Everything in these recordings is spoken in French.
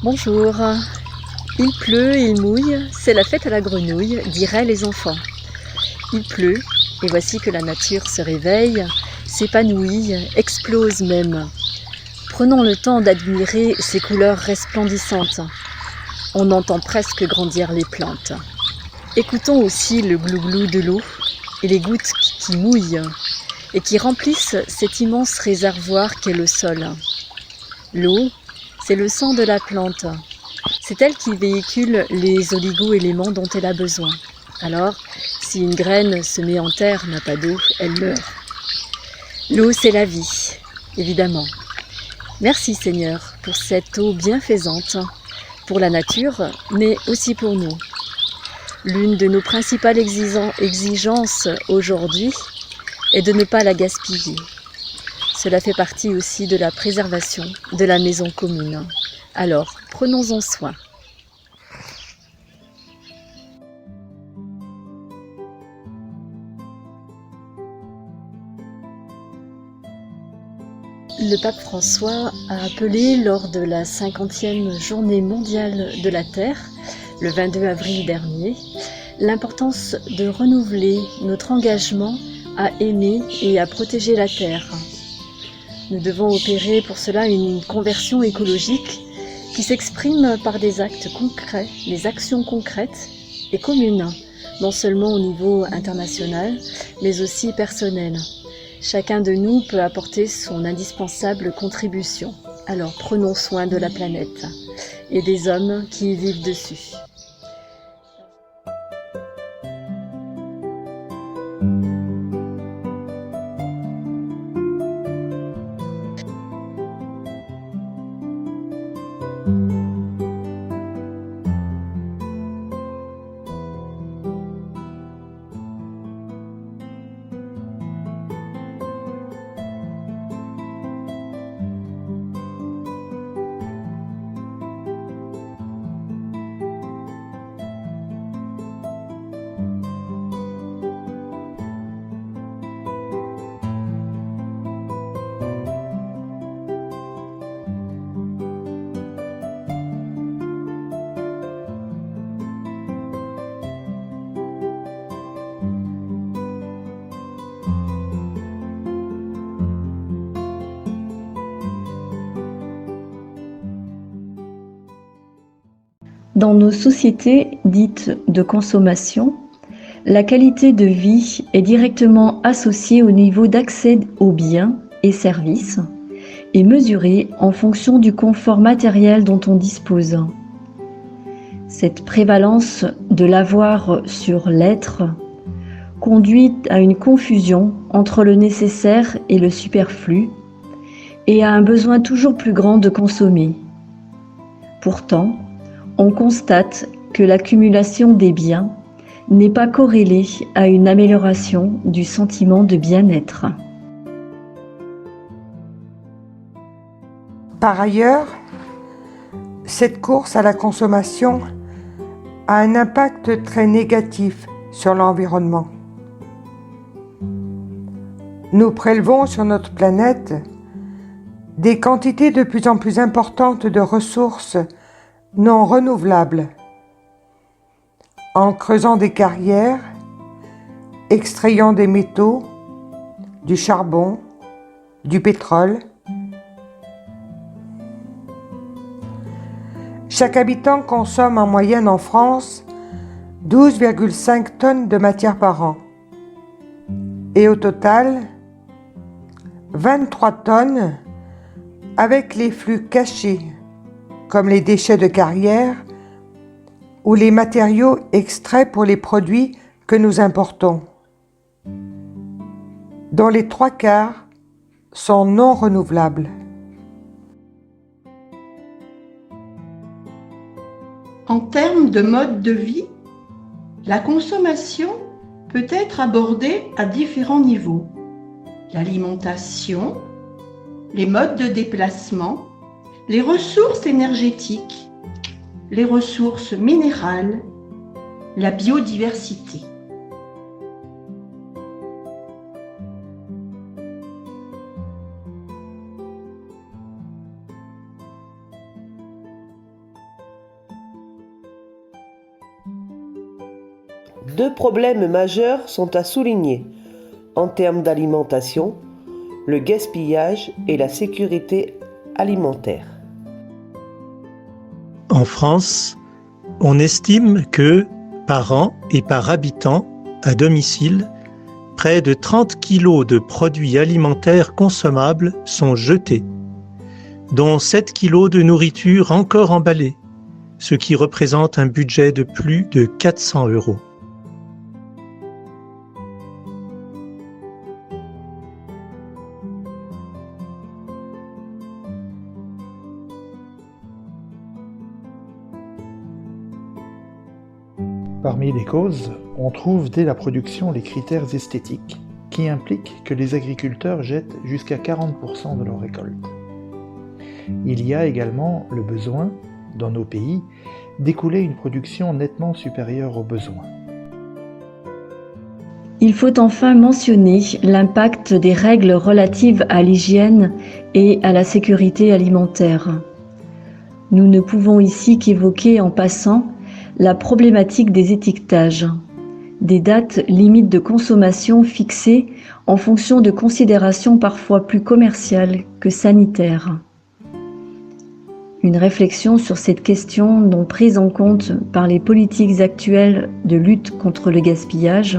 Bonjour. Il pleut, il mouille, c'est la fête à la grenouille, diraient les enfants. Il pleut, et voici que la nature se réveille, s'épanouit, explose même. Prenons le temps d'admirer ces couleurs resplendissantes. On entend presque grandir les plantes. Écoutons aussi le glouglou de l'eau et les gouttes qui mouillent et qui remplissent cet immense réservoir qu'est le sol. L'eau, c'est le sang de la plante. C'est elle qui véhicule les oligo-éléments dont elle a besoin. Alors, si une graine semée en terre n'a pas d'eau, elle meurt. L'eau, c'est la vie, évidemment. Merci Seigneur pour cette eau bienfaisante, pour la nature, mais aussi pour nous. L'une de nos principales exigences aujourd'hui est de ne pas la gaspiller. Cela fait partie aussi de la préservation de la maison commune. Alors, prenons-en soin. Le pape François a appelé lors de la 50e journée mondiale de la Terre, le 22 avril dernier, l'importance de renouveler notre engagement à aimer et à protéger la Terre. Nous devons opérer pour cela une conversion écologique qui s'exprime par des actes concrets, des actions concrètes et communes, non seulement au niveau international, mais aussi personnel. Chacun de nous peut apporter son indispensable contribution. Alors prenons soin de la planète et des hommes qui y vivent dessus. Dans nos sociétés dites de consommation, la qualité de vie est directement associée au niveau d'accès aux biens et services et mesurée en fonction du confort matériel dont on dispose. Cette prévalence de l'avoir sur l'être conduit à une confusion entre le nécessaire et le superflu et à un besoin toujours plus grand de consommer. Pourtant, on constate que l'accumulation des biens n'est pas corrélée à une amélioration du sentiment de bien-être. Par ailleurs, cette course à la consommation a un impact très négatif sur l'environnement. Nous prélevons sur notre planète des quantités de plus en plus importantes de ressources non renouvelables, en creusant des carrières, extrayant des métaux, du charbon, du pétrole. Chaque habitant consomme en moyenne en France 12,5 tonnes de matière par an. Et au total, 23 tonnes avec les flux cachés, comme les déchets de carrière ou les matériaux extraits pour les produits que nous importons, dont les 3/4 sont non renouvelables. En termes de mode de vie, la consommation peut être abordée à différents niveaux. L'alimentation, les modes de déplacement, les ressources énergétiques, les ressources minérales, la biodiversité. Deux problèmes majeurs sont à souligner en termes d'alimentation, le gaspillage et la sécurité alimentaire. En France, on estime que, par an et par habitant, à domicile, près de 30 kilos de produits alimentaires consommables sont jetés, dont 7 kilos de nourriture encore emballée, ce qui représente un budget de plus de 400 €. Parmi les causes, on trouve dès la production les critères esthétiques, qui impliquent que les agriculteurs jettent jusqu'à 40% de leur récolte. Il y a également le besoin, dans nos pays, d'écouler une production nettement supérieure aux besoins. Il faut enfin mentionner l'impact des règles relatives à l'hygiène et à la sécurité alimentaire. Nous ne pouvons ici qu'évoquer en passant la problématique des étiquetages, des dates limites de consommation fixées en fonction de considérations parfois plus commerciales que sanitaires. Une réflexion sur cette question non prise en compte par les politiques actuelles de lutte contre le gaspillage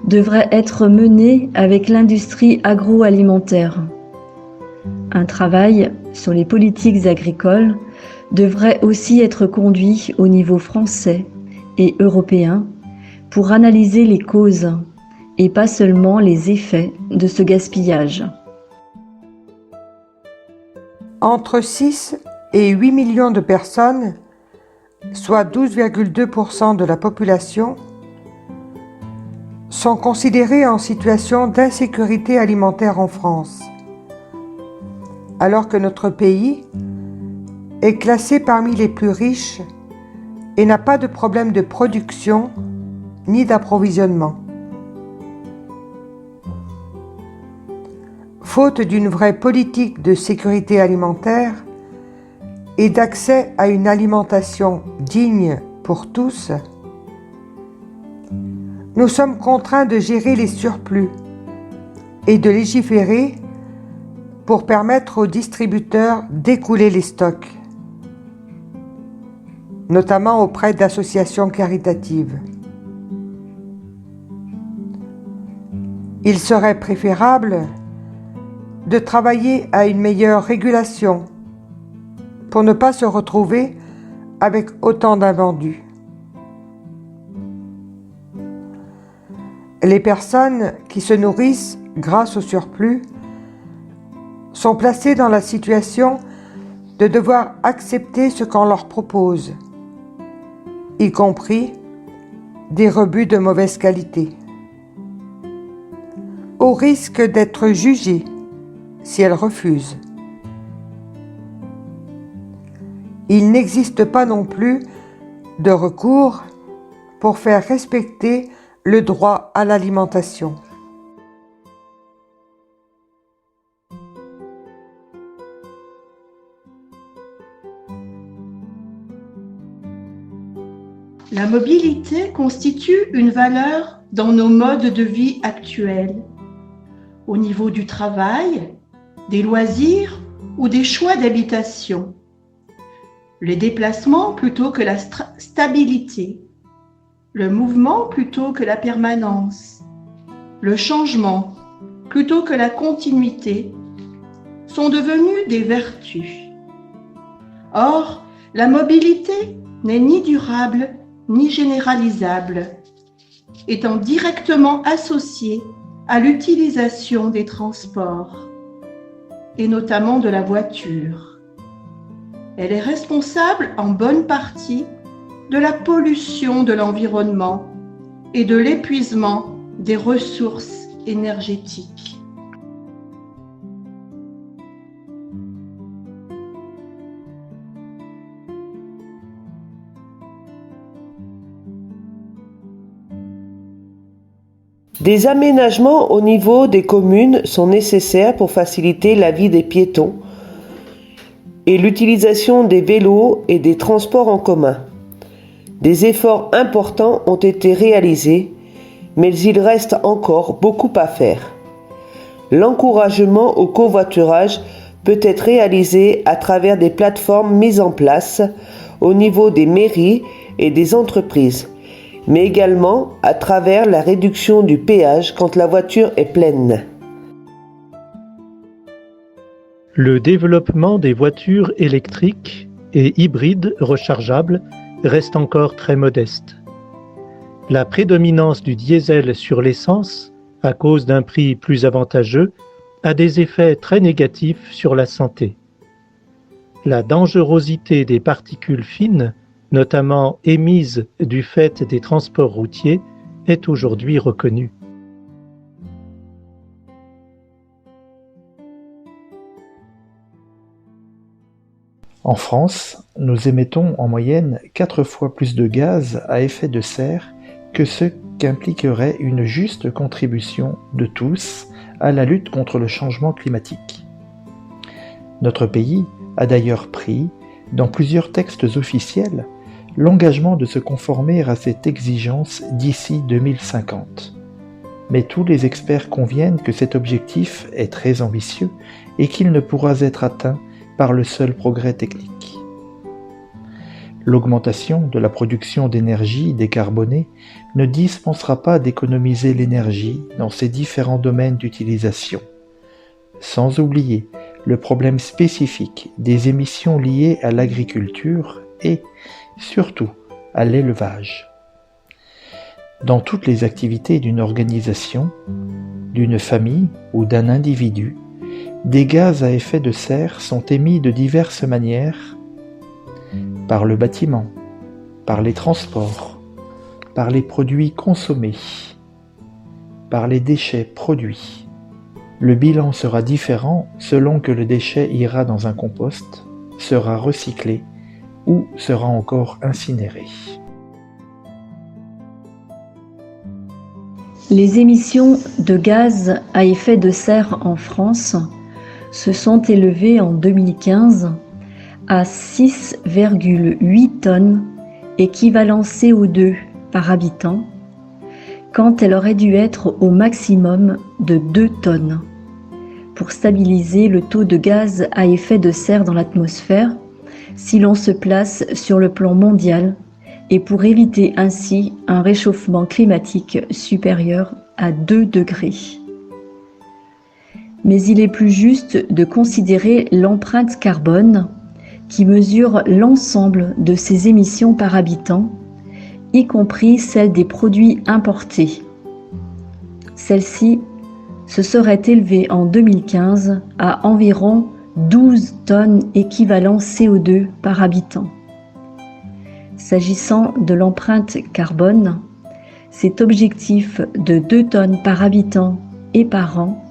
devrait être menée avec l'industrie agroalimentaire. Un travail sur les politiques agricoles devrait aussi être conduit au niveau français et européen pour analyser les causes et pas seulement les effets de ce gaspillage. Entre 6 et 8 millions de personnes, soit 12,2% de la population, sont considérées en situation d'insécurité alimentaire en France, alors que notre pays est classé parmi les plus riches et n'a pas de problème de production ni d'approvisionnement. Faute d'une vraie politique de sécurité alimentaire et d'accès à une alimentation digne pour tous, nous sommes contraints de gérer les surplus et de légiférer pour permettre aux distributeurs d'écouler les stocks, notamment auprès d'associations caritatives. Il serait préférable de travailler à une meilleure régulation pour ne pas se retrouver avec autant d'invendus. Les personnes qui se nourrissent grâce au surplus sont placées dans la situation de devoir accepter ce qu'on leur propose, y compris des rebuts de mauvaise qualité, au risque d'être jugées si elles refusent. Il n'existe pas non plus de recours pour faire respecter le droit à l'alimentation. La mobilité constitue une valeur dans nos modes de vie actuels, au niveau du travail, des loisirs ou des choix d'habitation. Les déplacements plutôt que la stabilité, le mouvement plutôt que la permanence, le changement plutôt que la continuité sont devenus des vertus. Or, la mobilité n'est ni durable ni généralisable, étant directement associée à l'utilisation des transports, et notamment de la voiture. Elle est responsable en bonne partie de la pollution de l'environnement et de l'épuisement des ressources énergétiques. Des aménagements au niveau des communes sont nécessaires pour faciliter la vie des piétons et l'utilisation des vélos et des transports en commun. Des efforts importants ont été réalisés, mais il reste encore beaucoup à faire. L'encouragement au covoiturage peut être réalisé à travers des plateformes mises en place au niveau des mairies et des entreprises, mais également à travers la réduction du péage quand la voiture est pleine. Le développement des voitures électriques et hybrides rechargeables reste encore très modeste. La prédominance du diesel sur l'essence, à cause d'un prix plus avantageux, a des effets très négatifs sur la santé. La dangerosité des particules fines, notamment émises du fait des transports routiers, est aujourd'hui reconnue. En France, nous émettons en moyenne 4 fois plus de gaz à effet de serre que ce qu'impliquerait une juste contribution de tous à la lutte contre le changement climatique. Notre pays a d'ailleurs pris, dans plusieurs textes officiels, l'engagement de se conformer à cette exigence d'ici 2050. Mais tous les experts conviennent que cet objectif est très ambitieux et qu'il ne pourra être atteint par le seul progrès technique. L'augmentation de la production d'énergie décarbonée ne dispensera pas d'économiser l'énergie dans ses différents domaines d'utilisation, sans oublier le problème spécifique des émissions liées à l'agriculture et, surtout, à l'élevage. Dans toutes les activités d'une organisation, d'une famille ou d'un individu, des gaz à effet de serre sont émis de diverses manières, par le bâtiment, par les transports, par les produits consommés, par les déchets produits. Le bilan sera différent selon que le déchet ira dans un compost, sera recyclé ou sera encore incinéré. Les émissions de gaz à effet de serre en France se sont élevées en 2015 à 6,8 tonnes équivalent CO2 par habitant, quand elle aurait dû être au maximum de 2 tonnes. Pour stabiliser le taux de gaz à effet de serre dans l'atmosphère, si l'on se place sur le plan mondial, et pour éviter ainsi un réchauffement climatique supérieur à 2 degrés. Mais il est plus juste de considérer l'empreinte carbone qui mesure l'ensemble de ces émissions par habitant, y compris celles des produits importés. Celle-ci se serait élevée en 2015 à environ 12 tonnes équivalent CO2 par habitant. S'agissant de l'empreinte carbone, cet objectif de 2 tonnes par habitant et par an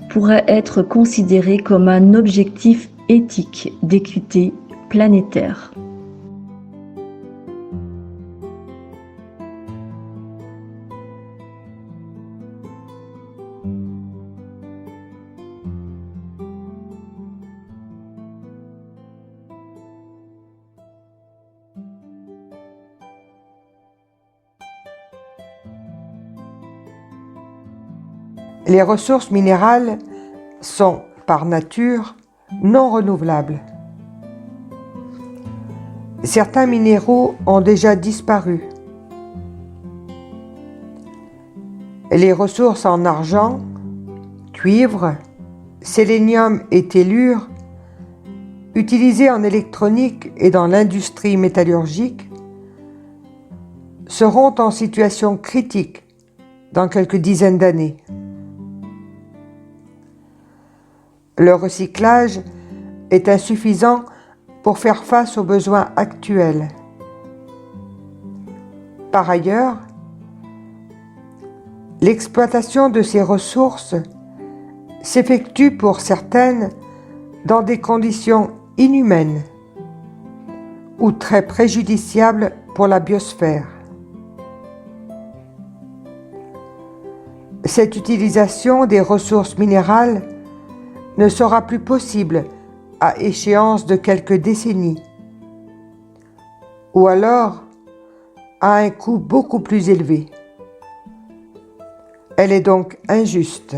pourrait être considéré comme un objectif éthique d'équité planétaire. Les ressources minérales sont, par nature, non renouvelables. Certains minéraux ont déjà disparu. Les ressources en argent, cuivre, sélénium et tellure, utilisées en électronique et dans l'industrie métallurgique, seront en situation critique dans quelques dizaines d'années. Le recyclage est insuffisant pour faire face aux besoins actuels. Par ailleurs, l'exploitation de ces ressources s'effectue pour certaines dans des conditions inhumaines ou très préjudiciables pour la biosphère. Cette utilisation des ressources minérales ne sera plus possible à échéance de quelques décennies. Ou alors, a un coût beaucoup plus élevé. Elle est donc injuste.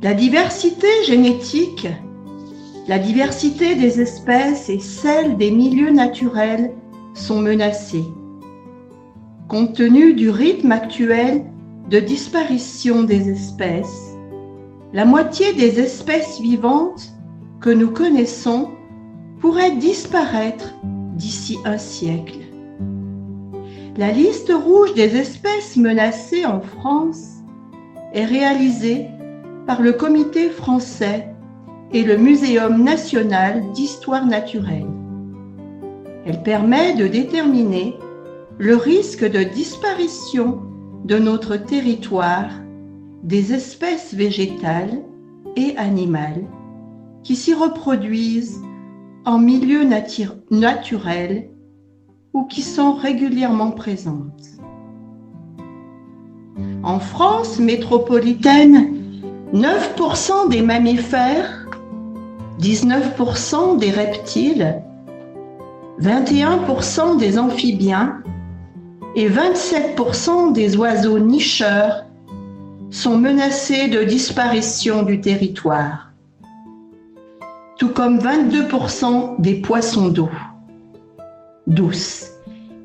La diversité génétique, la diversité des espèces et celle des milieux naturels sont menacées. Compte tenu du rythme actuel de disparition des espèces, la moitié des espèces vivantes que nous connaissons pourraient disparaître d'ici un siècle. La liste rouge des espèces menacées en France est réalisée par le Comité français et le Muséum national d'histoire naturelle. Elle permet de déterminer le risque de disparition de notre territoire des espèces végétales et animales qui s'y reproduisent en milieu naturel ou qui sont régulièrement présentes. En France métropolitaine, 9% des mammifères, 19% des reptiles, 21% des amphibiens et 27% des oiseaux nicheurs sont menacés de disparition du territoire, tout comme 22% des poissons d'eau douce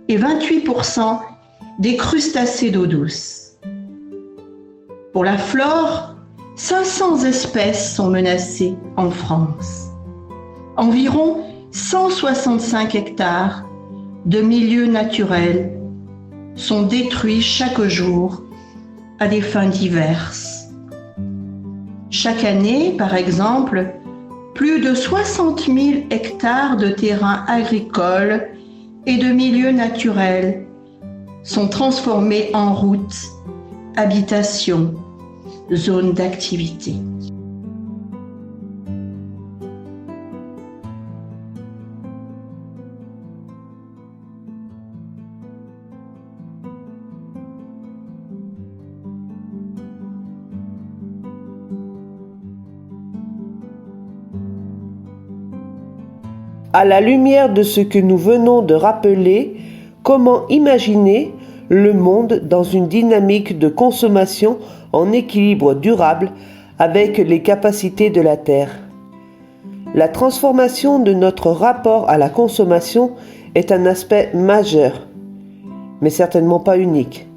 et 28% des crustacés d'eau douce. Pour la flore, 500 espèces sont menacées en France. Environ 165 hectares de milieux naturels sont détruits chaque jour à des fins diverses. Chaque année, par exemple, plus de 60 000 hectares de terrains agricoles et de milieux naturels sont transformés en routes, habitations, zones d'activité. À la lumière de ce que nous venons de rappeler, comment imaginer le monde dans une dynamique de consommation en équilibre durable avec les capacités de la Terre? La transformation de notre rapport à la consommation est un aspect majeur, mais certainement pas unique.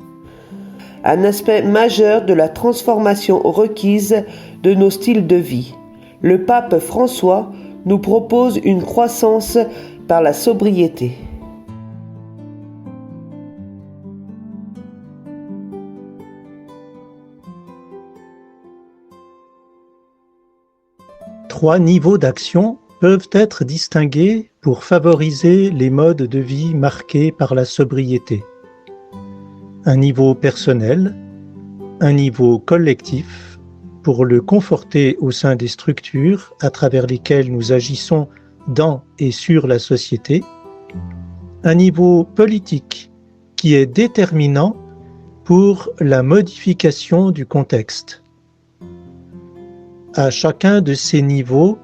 Un aspect majeur de la transformation requise de nos styles de vie. Le pape François nous propose une croissance par la sobriété. Trois niveaux d'action peuvent être distingués pour favoriser les modes de vie marqués par la sobriété. Un niveau personnel, un niveau collectif, pour le conforter au sein des structures à travers lesquelles nous agissons dans et sur la société, un niveau politique qui est déterminant pour la modification du contexte. À chacun de ces niveaux,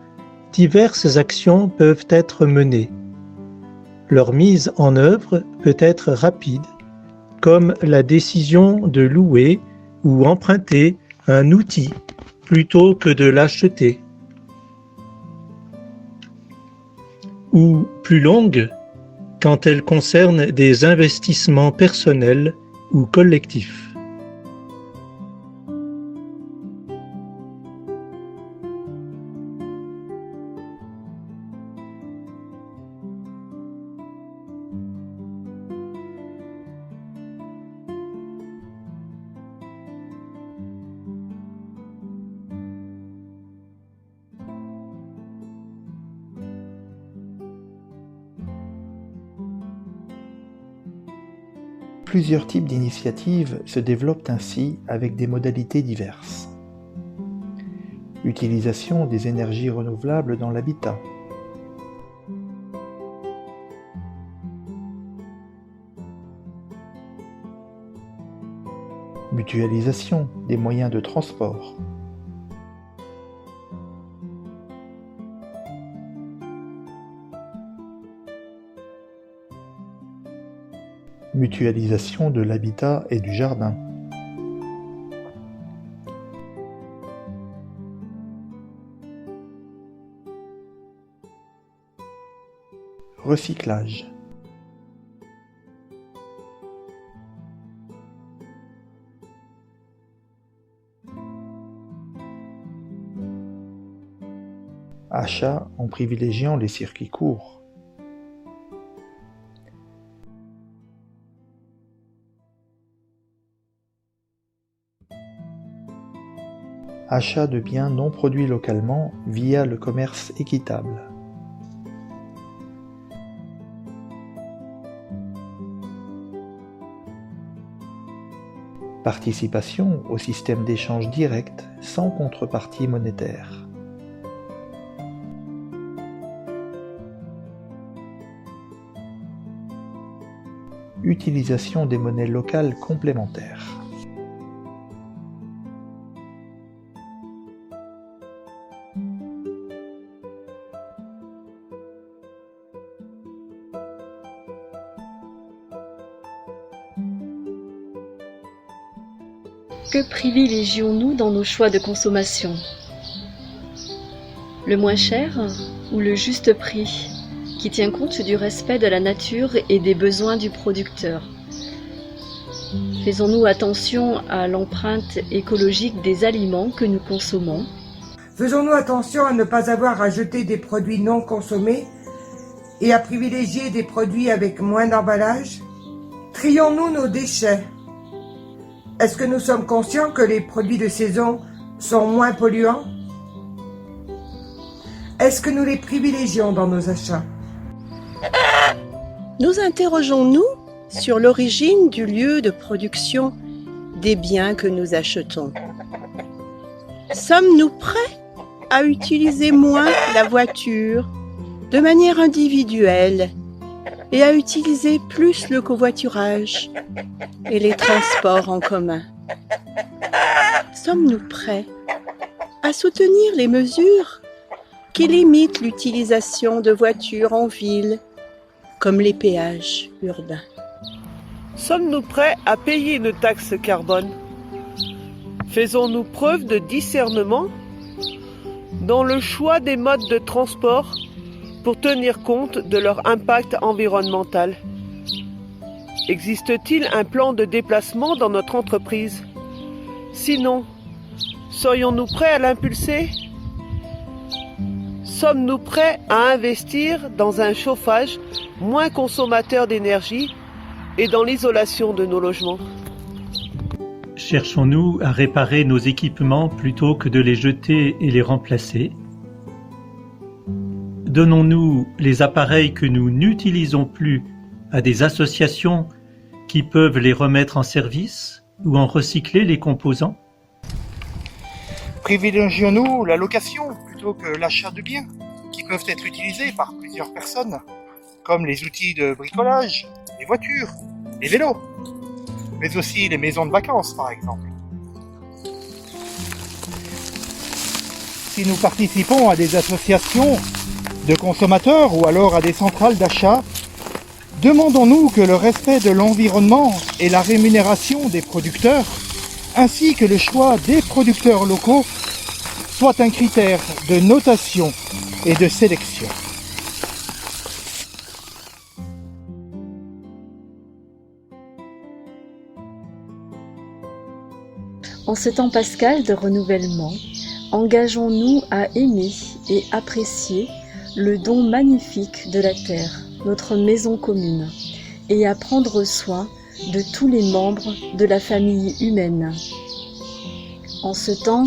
diverses actions peuvent être menées. Leur mise en œuvre peut être rapide, comme la décision de louer ou emprunter un outil plutôt que de l'acheter. Ou plus longue, quand elle concerne des investissements personnels ou collectifs. Plusieurs types d'initiatives se développent ainsi avec des modalités diverses. Utilisation des énergies renouvelables dans l'habitat. Mutualisation des moyens de transport. Mutualisation de l'habitat et du jardin. Recyclage. Achat en privilégiant les circuits courts. Achat de biens non produits localement via le commerce équitable. Participation au système d'échange direct sans contrepartie monétaire. Utilisation des monnaies locales complémentaires. Que privilégions-nous dans nos choix de consommation? Le moins cher ou le juste prix, qui tient compte du respect de la nature et des besoins du producteur? Faisons-nous attention à l'empreinte écologique des aliments que nous consommons? Faisons-nous attention à ne pas avoir à jeter des produits non consommés et à privilégier des produits avec moins d'emballage? Trions-nous nos déchets? Est-ce que nous sommes conscients que les produits de saison sont moins polluants? Est-ce que nous les privilégions dans nos achats? Nous interrogeons-nous sur l'origine du lieu de production des biens que nous achetons? Sommes-nous prêts à utiliser moins la voiture de manière individuelle et à utiliser plus le covoiturage et les transports en commun? Sommes-nous prêts à soutenir les mesures qui limitent l'utilisation de voitures en ville, comme les péages urbains? Sommes-nous prêts à payer une taxe carbone? Faisons-nous preuve de discernement dans le choix des modes de transport pour tenir compte de leur impact environnemental? Existe-t-il un plan de déplacement dans notre entreprise? Sinon, serions-nous prêts à l'impulser? Sommes-nous prêts à investir dans un chauffage moins consommateur d'énergie et dans l'isolation de nos logements? Cherchons-nous à réparer nos équipements plutôt que de les jeter et les remplacer? Donnons-nous les appareils que nous n'utilisons plus à des associations qui peuvent les remettre en service ou en recycler les composants? Privilégions-nous la location plutôt que l'achat de biens qui peuvent être utilisés par plusieurs personnes, comme les outils de bricolage, les voitures, les vélos, mais aussi les maisons de vacances par exemple. Si nous participons à des associations de consommateurs ou alors à des centrales d'achat, demandons-nous que le respect de l'environnement et la rémunération des producteurs, ainsi que le choix des producteurs locaux, soit un critère de notation et de sélection. En ce temps pascal de renouvellement, engageons-nous à aimer et apprécier le don magnifique de la terre, notre maison commune, et à prendre soin de tous les membres de la famille humaine. En ce temps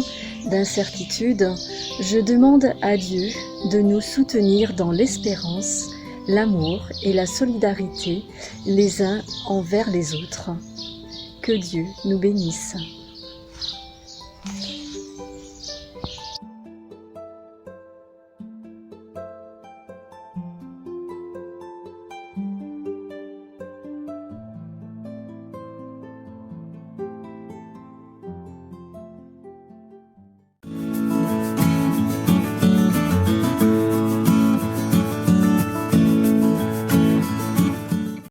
d'incertitude, je demande à Dieu de nous soutenir dans l'espérance l'amour et la solidarité les uns envers les autres. Que Dieu nous bénisse.